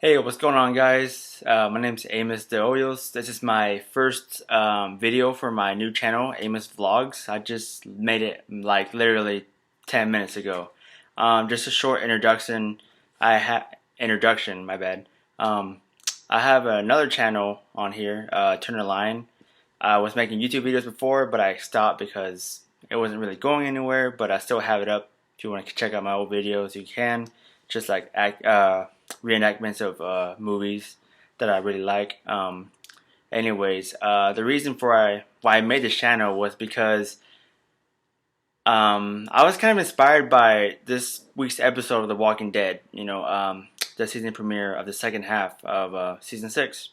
Hey, what's going on, guys? My name's AmosVlogs. This is my first video for my new channel, AmosVlogs. I just made it like literally 10 minutes ago. Just a short introduction. My bad. I have another channel on here, Turn the Line. I was making YouTube videos before, but I stopped because it wasn't really going anywhere. But I still have it up. If you want to check out my old videos, you can. Just like reenactments of movies that I really like. Anyways, the reason for why I made this channel was because I was kind of inspired by this week's episode of The Walking Dead. The season premiere of the second half of season 6,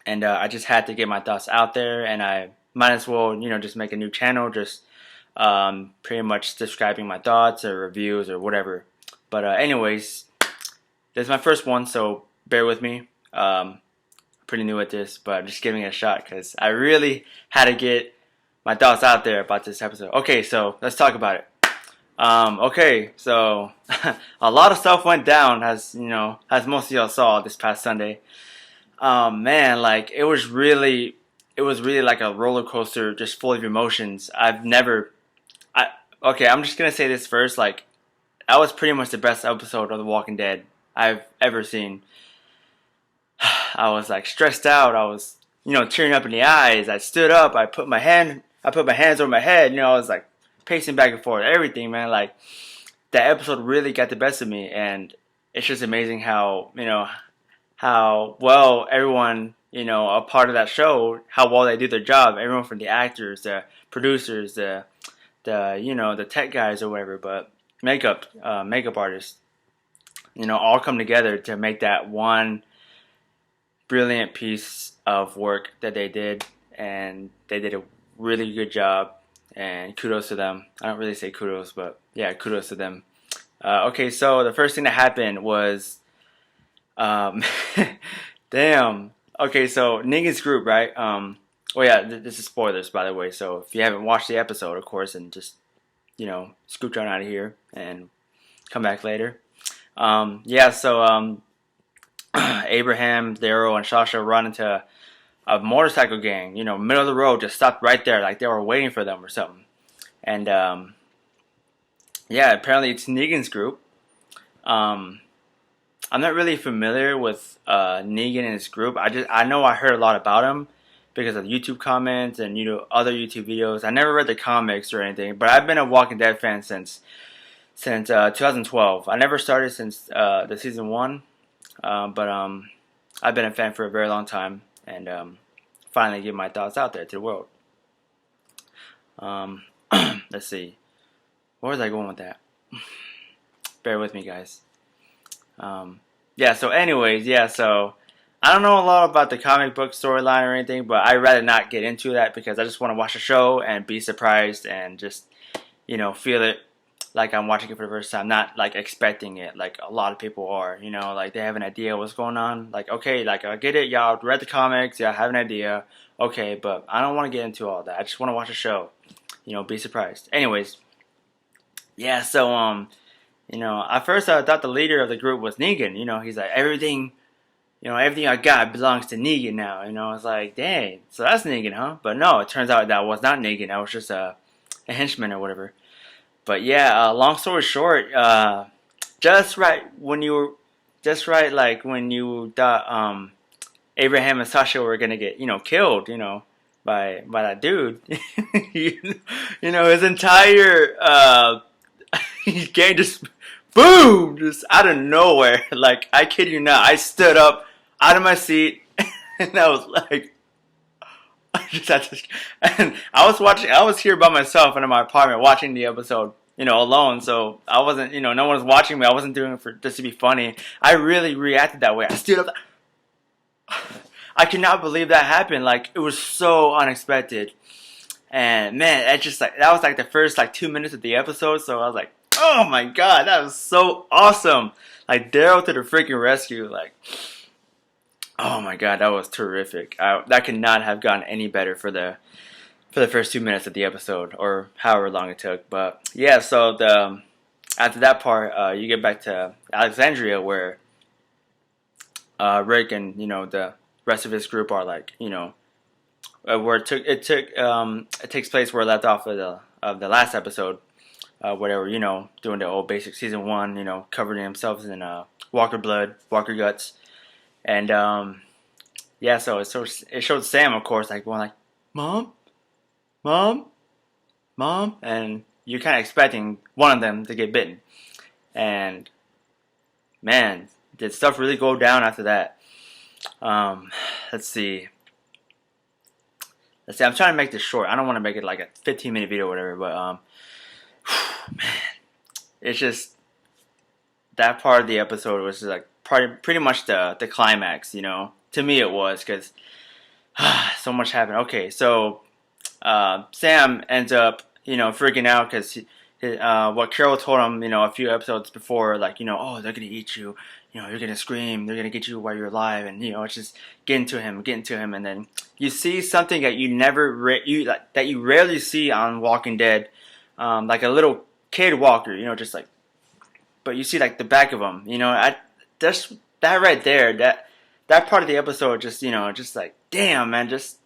and I just had to get my thoughts out there, and I might as well, just make a new channel, just pretty much describing my thoughts or reviews or whatever. But anyways, this is my first one, so bear with me. Pretty new at this, but I'm just giving it a shot because I really had to get my thoughts out there about this episode. Okay, so let's talk about it. Okay, so a lot of stuff went down, as most of y'all saw this past Sunday. Man, like it was really like a roller coaster, just full of emotions. Okay, I'm just gonna say this first, like. That was pretty much the best episode of The Walking Dead I've ever seen. I was like stressed out. I was, tearing up in the eyes. I stood up. I put my hands over my head. I was like pacing back and forth. Everything, man. Like that episode really got the best of me, and it's just amazing how how well everyone a part of that show, how well they do their job. Everyone from the actors, the producers, the tech guys or whatever, but. Makeup artists, all come together to make that one brilliant piece of work that they did, and they did a really good job, and kudos to them. I don't really say kudos, but yeah, kudos to them. Okay, so the first thing that happened was, damn. Okay, so Negan's group, right? Well, yeah, this is spoilers, by the way, so if you haven't watched the episode, of course, and just scooch on out of here and come back later. So Abraham, Daryl, and Sasha run into a motorcycle gang, middle of the road, just stopped right there, like they were waiting for them or something. And apparently it's Negan's group. I'm not really familiar with Negan and his group. I know I heard a lot about him because of YouTube comments and other YouTube videos. I never read the comics or anything, but I've been a Walking Dead fan since 2012. I never started since the season 1, but I've been a fan for a very long time, and finally get my thoughts out there to the world. Let's see, where was I going with that? Bear with me, guys. So I don't know a lot about the comic book storyline or anything, but I'd rather not get into that because I just want to watch the show and be surprised and just, feel it like I'm watching it for the first time, not like expecting it like a lot of people are, like they have an idea what's going on. Like, okay, like I get it, y'all read the comics, y'all have an idea, okay, but I don't want to get into all that. I just want to watch the show, be surprised. Anyways, at first I thought the leader of the group was Negan. He's like, everything I got belongs to Negan now. I was like, dang, so that's Negan, huh? But no, it turns out that was not Negan. That was just a henchman or whatever. But yeah, long story short, like when you thought Abraham and Sasha were gonna get killed, by that dude, his entire gang just boom, just out of nowhere. Like, I kid you not, I stood up out of my seat and I was like, and I was here by myself in my apartment watching the episode, alone. So I wasn't, no one was watching me. I wasn't doing it for just to be funny. I really reacted that way. I stood up. I could not believe that happened. Like, it was so unexpected. And man, that was like the first 2 minutes of the episode. So I was like, oh my god, that was so awesome. Like, Daryl to the freaking rescue. Like, oh my god, that was terrific. That could not have gotten any better for the first 2 minutes of the episode, or however long it took. But yeah, so after that part, you get back to Alexandria, where Rick and the rest of his group are like where it takes place where it left off of the last episode, whatever doing the old basic season 1, covering themselves in Walker blood, Walker guts, and yeah, so it showed Sam, of course, like going like, mom, mom, mom, and you're kind of expecting one of them to get bitten, and man, did stuff really go down after that? Let's see. I'm trying to make this short. I don't want to make it like a 15-minute video or whatever, but man, it's just that part of the episode was just like pretty much the climax. To me it was, because so much happened. Okay, so Sam ends up freaking out because what Carol told him a few episodes before, like oh, they're gonna eat you. You're gonna scream. They're gonna get you while you're alive, and it's just getting to him, and then you see something that you that you rarely see on Walking Dead, like a little kid walker, just like, but you see like the back of him, that's that right there, that part of the episode, just just like, damn, man, it's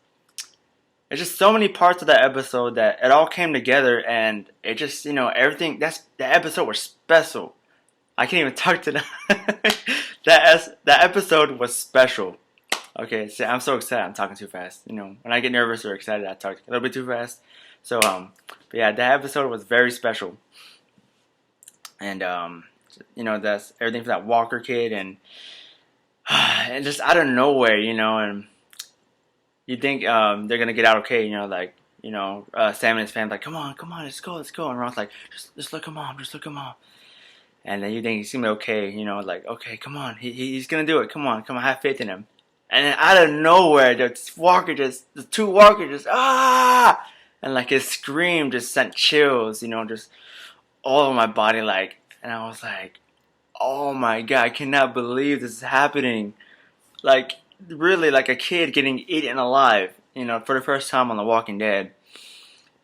just so many parts of that episode that it all came together, and it just everything. The episode was special. I can't even talk to that. that episode was special. Okay, so I'm so excited. I'm talking too fast. When I get nervous or excited, I talk a little bit too fast. So, but yeah, that episode was very special. And that's everything for that Walker kid, and just out of nowhere, and you think they're gonna get out okay, Sam and his family like, come on, let's go, and Ron's like, just look at mom. And then you think he's gonna be okay, like, okay, come on, he's gonna do it. Come on, have faith in him. And then out of nowhere, the two Walker just and like his scream just sent chills, just all over my body, like, and I was like, oh my god, I cannot believe this is happening. Like, really, like a kid getting eaten alive, for the first time on The Walking Dead,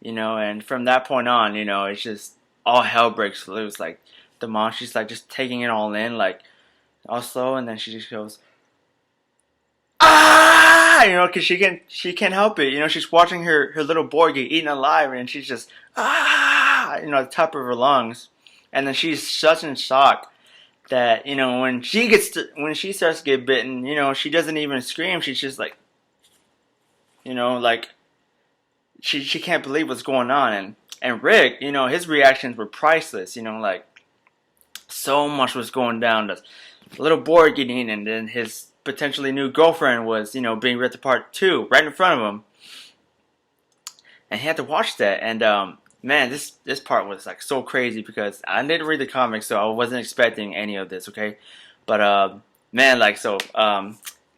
and from that point on, it's just all hell breaks loose. Like, the mom, she's like just taking it all in, like all slow, and then she just goes, because she can't help it, she's watching her little boy get eaten alive, and she's just at the top of her lungs, and then she's such in shock that when she starts to get bitten, she doesn't even scream. She's just like, like she can't believe what's going on, and Rick, his reactions were priceless, like, so much was going down. The little boy getting eaten, and then his potentially new girlfriend was, being ripped apart too, right in front of him. And he had to watch that. And man, this part was like so crazy, because I didn't read the comics, so I wasn't expecting any of this. Okay, but man, like, so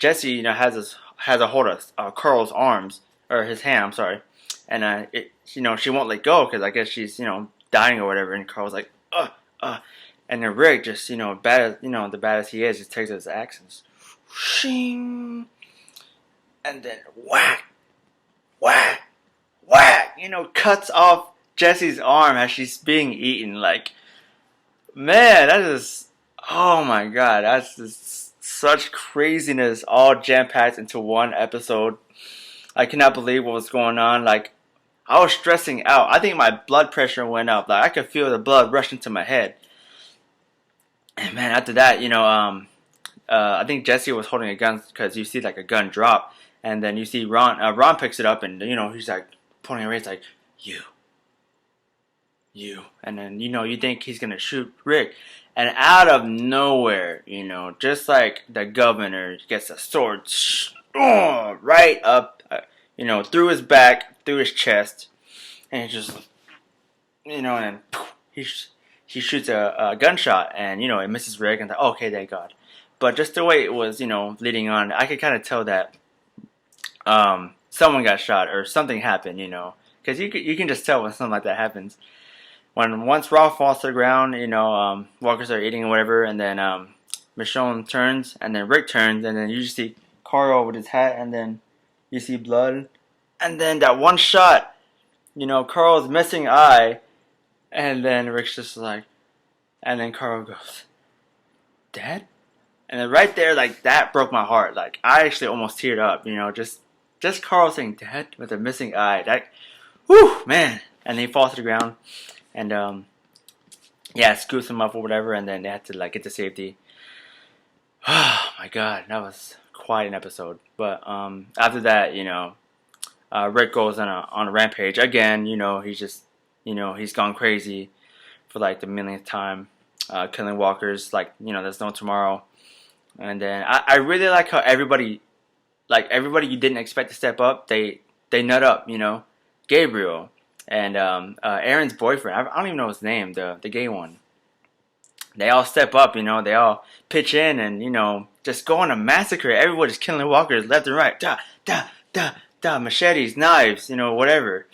Jesse, has a hold of Carl's arms, or his hand. I'm sorry, and she won't let go, because I guess she's dying or whatever. And Carl's like, and then Rick just, bad as, the baddest he is, just takes his axe and shing, and then whack, cuts off Jesse's arm as she's being eaten. Like, man, that is, oh my god, that's just such craziness, all jam-packed into one episode. I cannot believe what was going on. Like, I was stressing out. I think my blood pressure went up. Like, I could feel the blood rushing to my head. And man, after that, I think Jesse was holding a gun, because you see like a gun drop, and then you see Ron picks it up, and he's like pointing at Rick, like, you, and then you think he's gonna shoot Rick, and out of nowhere, just like the governor gets a sword right up, through his back, through his chest, and he just, and then he shoots a gunshot, and it misses Rick, and like, okay, thank God. But just the way it was, leading on, I could kind of tell that someone got shot or something happened, because you can just tell when something like that happens. Once Ralph falls to the ground, walkers are eating or whatever, and then Michonne turns, and then Rick turns, and then you just see Carl with his hat, and then you see blood, and then that one shot, Carl's missing eye. And then Rick's just like, and then Carl goes, Dad? And then right there, like that broke my heart. Like I actually almost teared up, you know, just Carl saying "Dad" with a missing eye. That, whew, man. And he falls to the ground, and yeah, scoops him up or whatever, and then they had to like get to safety. Oh my God, that was quite an episode. But after that, you know, Rick goes on a rampage again. You know, he's just, you know, he's gone crazy for like the millionth time, killing walkers like, you know, there's no tomorrow. And then I really like how everybody you didn't expect to step up, they nut up, you know. Gabriel and Aaron's boyfriend, I don't even know his name, the gay one. They all step up, you know. They all pitch in and, you know, just go on a massacre. Everybody's killing walkers left and right. Da da da da, machetes, knives, you know, whatever.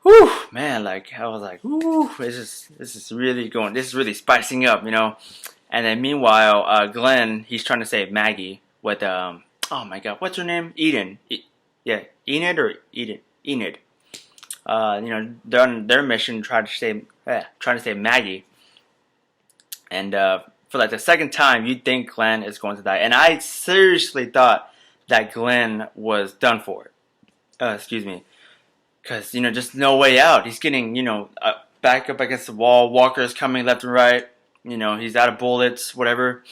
Whew, man, like I was like, whew, this is really going, this is really spicing up, you know. And then meanwhile, Glenn, he's trying to save Maggie with oh my God, what's her name? Eden. Yeah, Enid or Eden? Enid. You know, they're on their mission trying to save Maggie. And for like the second time, you'd think Glenn is going to die. And I seriously thought that Glenn was done for. Excuse me. Because, you know, just no way out. He's getting, you know, back up against the wall. Walker's coming left and right. You know, he's out of bullets, whatever.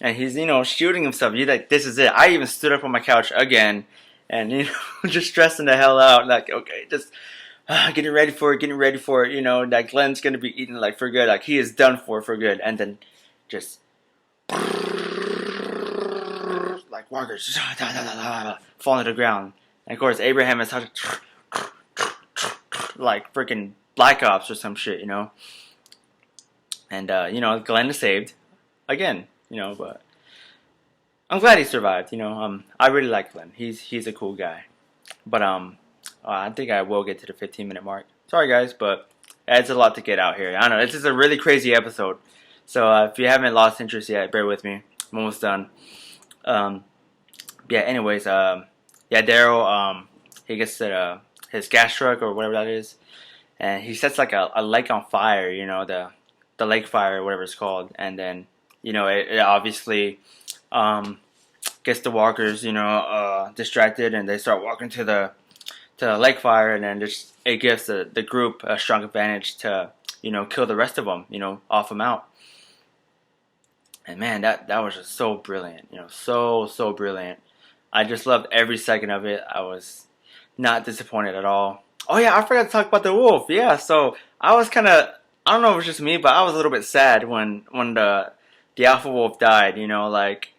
And he's, you know, shooting himself. You're like, this is it. I even stood up on my couch again. And, you know, just stressing the hell out. Like, okay, just getting ready for it. You know, that Glenn's going to be eaten, like, for good. Like, he is done for good. And then just, like, walkers falling to the ground. And, of course, Abraham is like freaking Black Ops or some shit, you know. And, you know, Glenn is saved. Again, you know, but I'm glad he survived, you know. I really like Glenn. He's a cool guy. But, I think I will get to the 15-minute mark. Sorry, guys, but it's a lot to get out here. I don't know. It's just a really crazy episode. So, if you haven't lost interest yet, bear with me. I'm almost done. Yeah, anyways, yeah, Daryl, he gets to his gas truck or whatever that is, and he sets like a lake on fire, you know, the lake fire or whatever it's called, and then, you know, it obviously gets the walkers, you know, distracted, and they start walking to the lake fire, and then it gives the group a strong advantage to, you know, kill the rest of them, you know, off them out. And man, that was just so brilliant, you know, so brilliant. I just loved every second of it. I was not disappointed at all. Oh yeah, I forgot to talk about the wolf. Yeah, so I was kind of, I don't know if it was just me, but I was a little bit sad when the alpha wolf died. You know, like,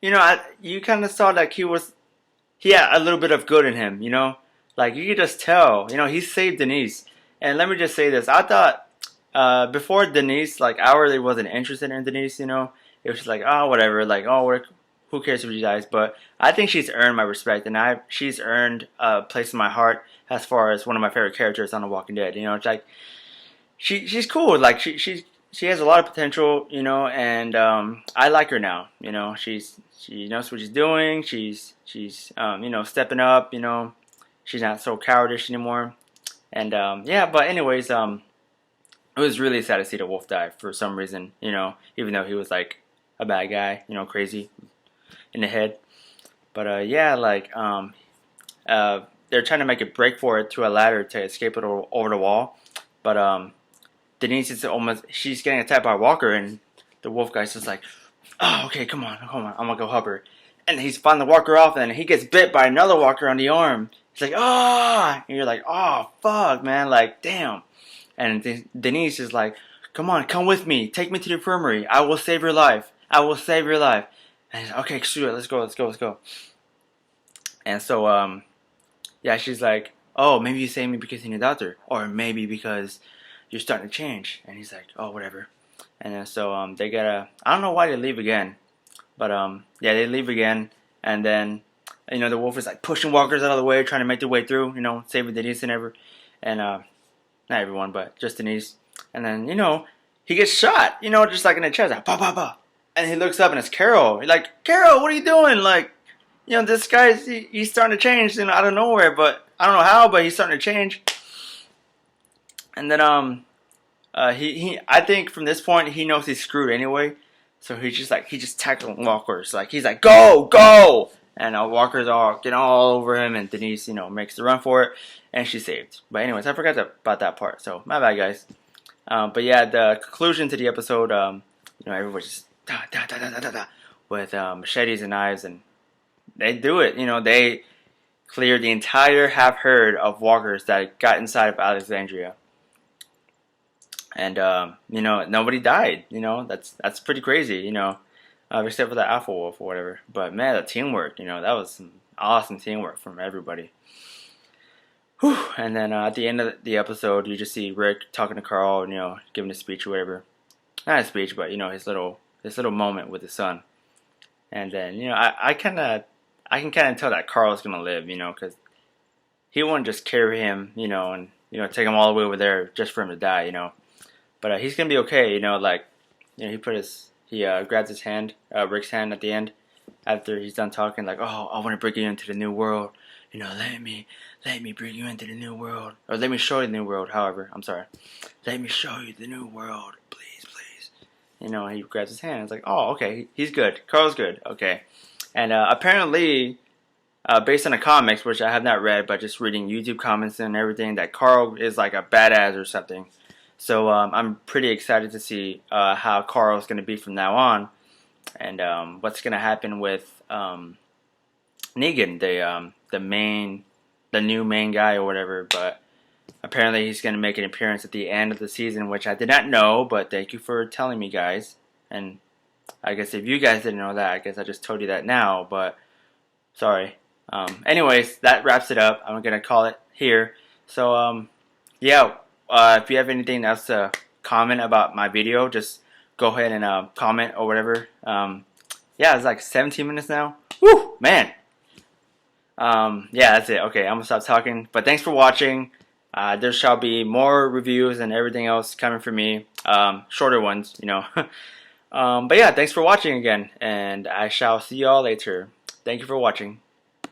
you know, you kind of saw that he had a little bit of good in him. You know, like you could just tell. You know, he saved Denise. And let me just say this: I thought before Denise, like I really wasn't interested in Denise. You know, it was just like, oh whatever, like oh who cares if she dies? But I think she's earned my respect, and she's earned a place in my heart as far as one of my favorite characters on The Walking Dead. You know, it's like she's cool. Like she has a lot of potential. You know, and I like her now. You know, she knows what she's doing. She's you know, stepping up. You know, she's not so cowardish anymore. And yeah, but anyways, it was really sad to see the wolf die for some reason. You know, even though he was like a bad guy. You know, crazy in the head. But yeah, like they're trying to make a break for it to a ladder to escape it over the wall. But Denise is she's getting attacked by a walker, and the wolf guy's just like, oh okay, come on, I'm gonna go help her. And he's fighting the walker off, and he gets bit by another walker on the arm. He's like, ah, and you're like, oh fuck, man, like damn. And Denise is like, come on, come with me, take me to the infirmary, I will save your life, I will save your life. And he's like, okay, sure, let's go. And so, yeah, she's like, oh, maybe you saved me because you're a doctor, or maybe because you're starting to change. And he's like, oh, whatever. And then so, they gotta, I don't know why they leave again, but yeah, they leave again, and then, you know, the wolf is like pushing walkers out of the way, trying to make their way through, you know, saving Denise and not everyone, but just Denise. And then, you know, he gets shot, you know, just like in the chest, like, bah, bah, bah. And he looks up and it's Carol. He's like, Carol, what are you doing? Like, you know, this guy's, he's starting to change, you know, out of nowhere, but I don't know how, but he's starting to change. And then, I think from this point, he knows he's screwed anyway. So he just tackling walkers. Like he's like, go, go, and walkers all getting all over him, and Denise, makes the run for it, and she's saved. But anyways, I forgot about that part. So my bad, guys. But yeah, the conclusion to the episode, everyone's just da da da da da da, da with machetes and knives, and they do it. They cleared the entire half herd of walkers that got inside of Alexandria. And nobody died. That's pretty crazy. Except for the Alpha Wolf or whatever. But man, the teamwork. That was some awesome teamwork from everybody. Whew. And then at the end of the episode, you just see Rick talking to Carl. Giving a speech or whatever. Not a speech, but his little moment with his son. And then I can kind of tell that Carl's gonna live. Because he won't just carry him. And take him all the way over there just for him to die. But he's gonna be okay, he grabs his hand, Rick's hand at the end, after he's done talking, like, oh, I want to bring you into the new world, let me bring you into the new world, or let me show you the new world. However, I'm sorry, let me show you the new world, please, please. He grabs his hand. It's like, oh, okay, he's good. Carl's good, okay. And apparently, based on the comics, which I have not read, but just reading YouTube comments and everything, that Carl is like a badass or something. So I'm pretty excited to see how Carl's going to be from now on, and what's going to happen with Negan, the new main guy or whatever. But apparently he's going to make an appearance at the end of the season, which I did not know. But thank you for telling me, guys. And I guess if you guys didn't know that, I guess I just told you that now. But sorry. Anyways, that wraps it up. I'm going to call it here. So yeah. If you have anything else to comment about my video, just go ahead and comment or whatever. Yeah, it's like 17 minutes now. Woo, man. Yeah, that's it. Okay, I'm gonna stop talking. But thanks for watching. There shall be more reviews and everything else coming from me. Shorter ones, But yeah, thanks for watching again, and I shall see y'all later. Thank you for watching.